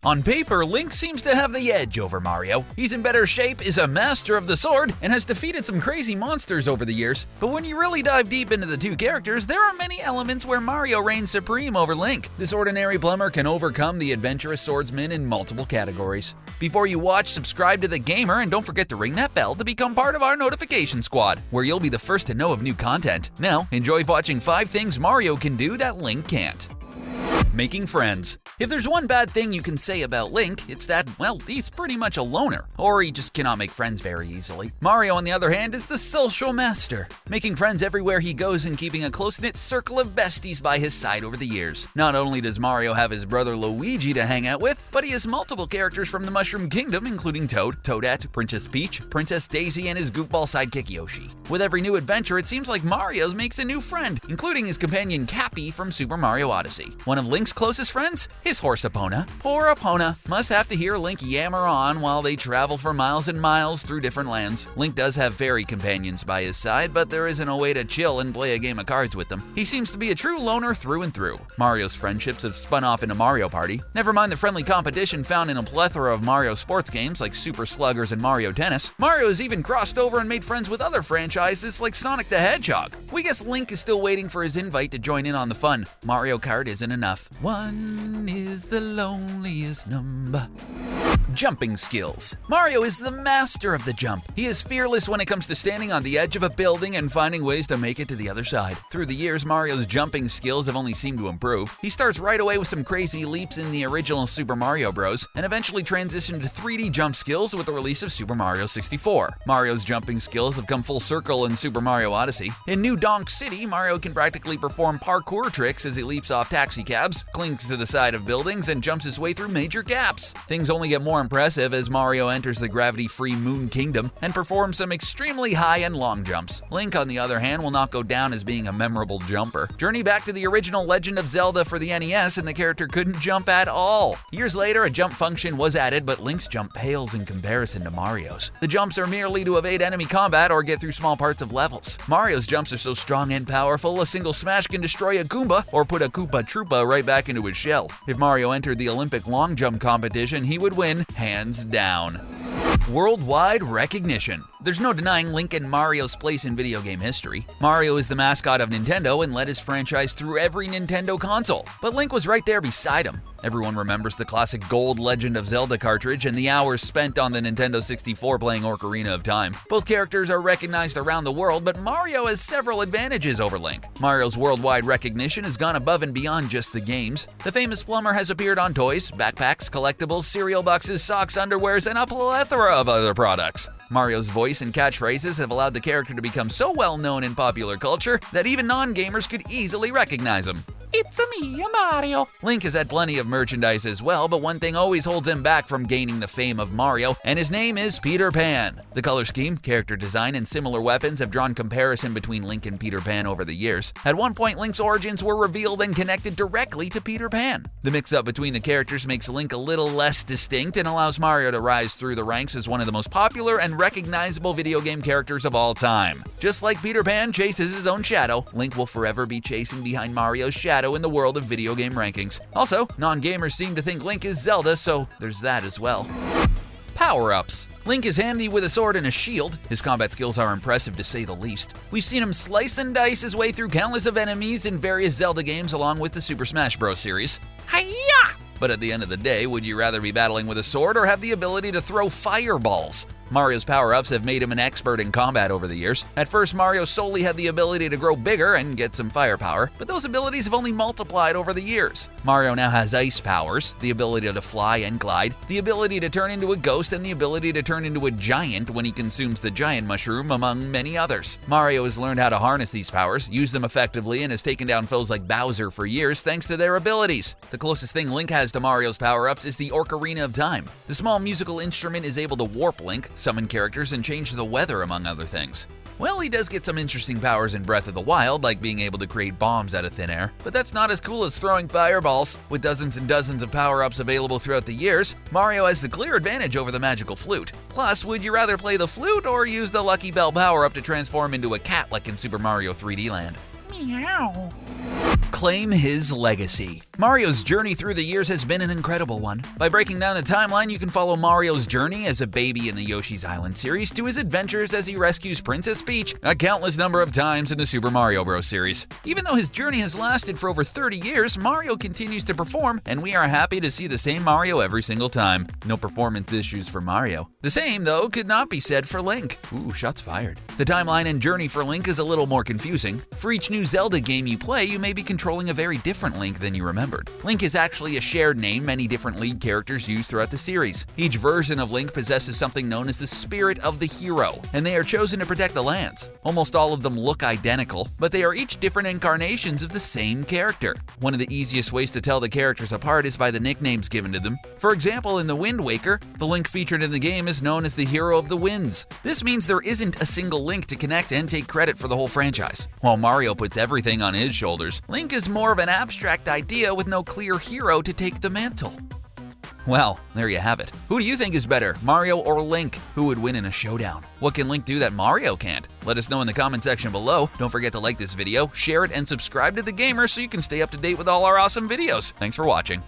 On paper, Link seems to have the edge over Mario. He's in better shape, is a master of the sword, and has defeated some crazy monsters over the years. But when you really dive deep into the two characters, there are many elements where Mario reigns supreme over Link. This ordinary plumber can overcome the adventurous swordsman in multiple categories. Before you watch, subscribe to TheGamer and don't forget to ring that bell to become part of our notification squad, where you'll be the first to know of new content. Now, enjoy watching 5 things Mario can do that Link can't. Making friends. If there's one bad thing you can say about Link, it's that, well, he's pretty much a loner, or he just cannot make friends very easily. Mario, on the other hand, is the social master, making friends everywhere he goes and keeping a close-knit circle of besties by his side over the years. Not only does Mario have his brother Luigi to hang out with, but he has multiple characters from the Mushroom Kingdom, including Toad, Toadette, Princess Peach, Princess Daisy, and his goofball sidekick Yoshi. With every new adventure, it seems like Mario makes a new friend, including his companion Cappy from Super Mario Odyssey. One of Link's closest friends? His horse Epona. Poor Epona must have to hear Link yammer on while they travel for miles and miles through different lands. Link does have fairy companions by his side, but there isn't a way to chill and play a game of cards with them. He seems to be a true loner through and through. Mario's friendships have spun off into Mario Party. Never mind the friendly competition found in a plethora of Mario sports games like Super Sluggers and Mario Tennis. Mario has even crossed over and made friends with other franchises like Sonic the Hedgehog. We guess Link is still waiting for his invite to join in on the fun. Mario Kart isn't enough. One is the loneliest number. Jumping skills. Mario is the master of the jump. He is fearless when it comes to standing on the edge of a building and finding ways to make it to the other side. Through the years, Mario's jumping skills have only seemed to improve. He starts right away with some crazy leaps in the original Super Mario Bros. And eventually transitioned to 3D jump skills with the release of Super Mario 64. Mario's jumping skills have come full circle in Super Mario Odyssey. In New Donk City, Mario can practically perform parkour tricks as he leaps off taxicabs, clings to the side of buildings, and jumps his way through major gaps. Things only get more impressive as Mario enters the gravity-free Moon Kingdom and performs some extremely high and long jumps. Link, on the other hand, will not go down as being a memorable jumper. Journey back to the original Legend of Zelda for the NES and the character couldn't jump at all. Years later, a jump function was added, but Link's jump pales in comparison to Mario's. The jumps are merely to evade enemy combat or get through small parts of levels. Mario's jumps are so strong and powerful, a single smash can destroy a Goomba or put a Koopa Troopa right back into his shell. If Mario entered the Olympic long jump competition, he would win, hands down. Worldwide recognition. There's no denying Link and Mario's place in video game history. Mario is the mascot of Nintendo and led his franchise through every Nintendo console, but Link was right there beside him. Everyone remembers the classic gold Legend of Zelda cartridge and the hours spent on the Nintendo 64 playing Ocarina of Time. Both characters are recognized around the world, but Mario has several advantages over Link. Mario's worldwide recognition has gone above and beyond just the games. The famous plumber has appeared on toys, backpacks, collectibles, cereal boxes, socks, underwears, and a plethora of other products. Mario's voice and catchphrases have allowed the character to become so well known in popular culture that even non-gamers could easily recognize him. It's me, Mario. Link has had plenty of merchandise as well, but one thing always holds him back from gaining the fame of Mario, and his name is Peter Pan. The color scheme, character design, and similar weapons have drawn comparison between Link and Peter Pan over the years. At one point, Link's origins were revealed and connected directly to Peter Pan. The mix-up between the characters makes Link a little less distinct and allows Mario to rise through the ranks as one of the most popular and recognizable video game characters of all time. Just like Peter Pan chases his own shadow, Link will forever be chasing behind Mario's shadow in the world of video game rankings. Also, non-gamers seem to think Link is Zelda, so there's that as well. Power-ups. Link is handy with a sword and a shield. His combat skills are impressive to say the least. We've seen him slice and dice his way through countless of enemies in various Zelda games along with the Super Smash Bros. Series. Hi-ya! But at the end of the day, would you rather be battling with a sword or have the ability to throw fireballs? Mario's power-ups have made him an expert in combat over the years. At first, Mario solely had the ability to grow bigger and get some firepower, but those abilities have only multiplied over the years. Mario now has ice powers, the ability to fly and glide, the ability to turn into a ghost, and the ability to turn into a giant when he consumes the giant mushroom, among many others. Mario has learned how to harness these powers, use them effectively, and has taken down foes like Bowser for years thanks to their abilities. The closest thing Link has to Mario's power-ups is the Ocarina of Time. The small musical instrument is able to warp Link, summon characters, and change the weather, among other things. Well, he does get some interesting powers in Breath of the Wild, like being able to create bombs out of thin air, but that's not as cool as throwing fireballs. With dozens and dozens of power-ups available throughout the years, Mario has the clear advantage over the magical flute. Plus, would you rather play the flute or use the Lucky Bell power-up to transform into a cat like in Super Mario 3D Land? Meow. Claim his legacy. Mario's journey through the years has been an incredible one. By breaking down the timeline, you can follow Mario's journey as a baby in the Yoshi's Island series to his adventures as he rescues Princess Peach a countless number of times in the Super Mario Bros. Series. Even though his journey has lasted for over 30 years, Mario continues to perform, and we are happy to see the same Mario every single time. No performance issues for Mario. The same, though, could not be said for Link. Ooh, shots fired. The timeline and journey for Link is a little more confusing. For each new Zelda game you play, you may be controlling a very different Link than you remembered. Link is actually a shared name many different lead characters use throughout the series. Each version of Link possesses something known as the spirit of the hero, and they are chosen to protect the lands. Almost all of them look identical, but they are each different incarnations of the same character. One of the easiest ways to tell the characters apart is by the nicknames given to them. For example, in The Wind Waker, the Link featured in the game is known as the Hero of the Winds. This means there isn't a single Link to connect and take credit for the whole franchise. While Mario puts everything on his shoulders, Link is more of an abstract idea with no clear hero to take the mantle. Well, there you have it. Who do you think is better, Mario or Link? Who would win in a showdown? What can Link do that Mario can't? Let us know in the comment section below. Don't forget to like this video, share it, and subscribe to TheGamer so you can stay up to date with all our awesome videos. Thanks for watching.